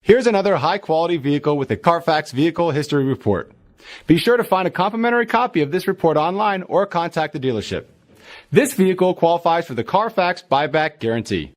Here's another high-quality vehicle with a Carfax Vehicle History Report. Be sure to find a complimentary copy of this report online or contact the dealership. This vehicle qualifies for the Carfax Buyback Guarantee.